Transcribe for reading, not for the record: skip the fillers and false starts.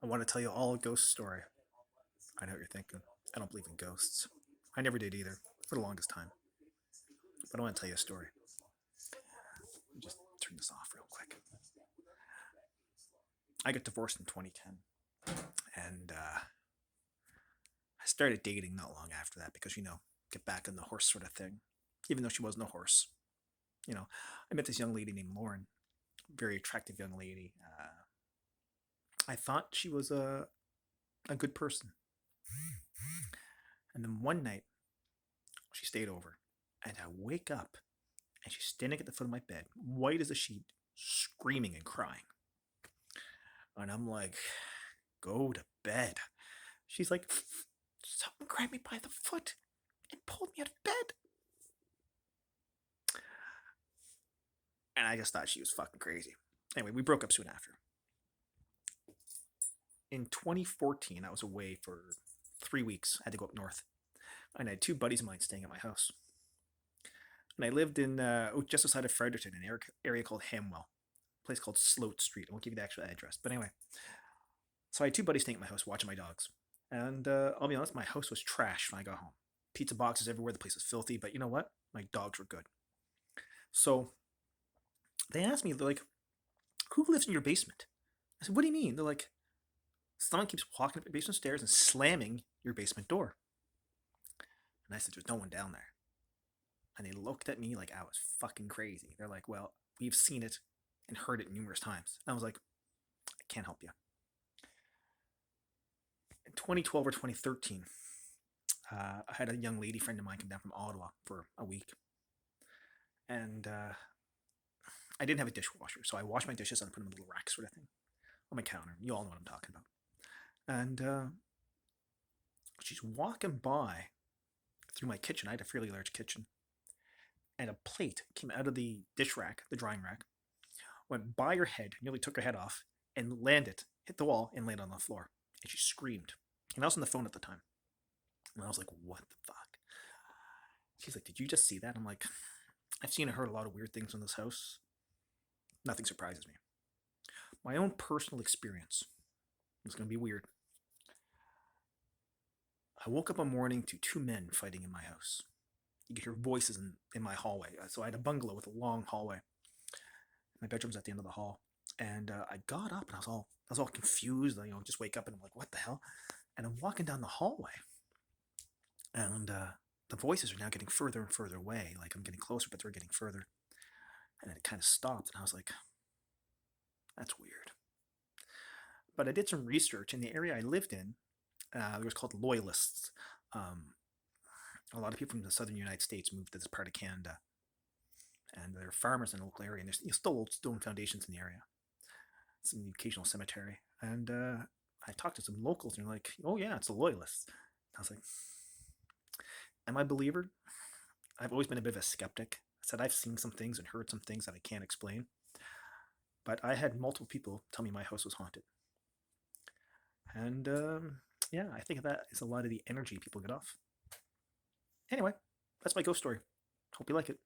I want to tell you all a ghost story. I know what you're thinking. I don't believe in ghosts. I never did either, for the longest time. But I want to tell you a story. Let me just turn this off real quick. I got divorced in 2010, and I started dating not long after that because, get back on the horse sort of thing, even though she wasn't a horse. I met this young lady named Lauren, very attractive young lady. I thought she was a good person. And then one night, she stayed over, and I wake up, and she's standing at the foot of my bed, white as a sheet, screaming and crying. And I'm like, go to bed. She's like, someone grabbed me by the foot and pulled me out of bed. And I just thought she was fucking crazy. Anyway, we broke up soon after. In 2014, I was away for 3 weeks. I had to go up north. And I had two buddies of mine staying at my house. And I lived in just outside of Fredericton, an area called Hamwell, a place called Sloat Street. I won't give you the actual address. But anyway, so I had two buddies staying at my house watching my dogs. And I'll be honest, my house was trash when I got home. Pizza boxes everywhere. The place was filthy. But you know what? My dogs were good. So they asked me, they're like, who lives in your basement? I said, what do you mean? They're like, someone keeps walking up your basement stairs and slamming your basement door. And I said, there's no one down there. And they looked at me like I was fucking crazy. They're like, well, we've seen it and heard it numerous times. And I was like, I can't help you. In 2012 or 2013, I had a young lady friend of mine come down from Ottawa for a week. And I didn't have a dishwasher, so I washed my dishes and I put them in a little rack sort of thing on my counter. You all know what I'm talking about. And she's walking by through my kitchen. I had a fairly large kitchen. And a plate came out of the dish rack, the drying rack, went by her head, nearly took her head off, and landed, hit the wall, and landed on the floor. And she screamed. And I was on the phone at the time. And I was like, what the fuck? She's like, did you just see that? I'm like, I've seen and heard a lot of weird things in this house. Nothing surprises me. My own personal experience. It's going to be weird. I woke up one morning to two men fighting in my house. You could hear voices in my hallway. So I had a bungalow with a long hallway. My bedroom's at the end of the hall. And I got up and I was all confused. Just wake up and I'm like, what the hell? And I'm walking down the hallway. And the voices are now getting further and further away. Like I'm getting closer, but they're getting further. And then it kind of stopped. And I was like, that's weird. But I did some research in the area I lived in. There was called Loyalists. A lot of people from the southern United States moved to this part of Canada. And they're farmers in the local area. And there's still old stone foundations in the area. Some occasional cemetery. And I talked to some locals and they're like, oh yeah, it's the Loyalists. I was like, am I a believer? I've always been a bit of a skeptic. I said I've seen some things and heard some things that I can't explain. But I had multiple people tell me my house was haunted. And yeah, I think that is a lot of the energy people get off. Anyway, that's my ghost story. Hope you like it.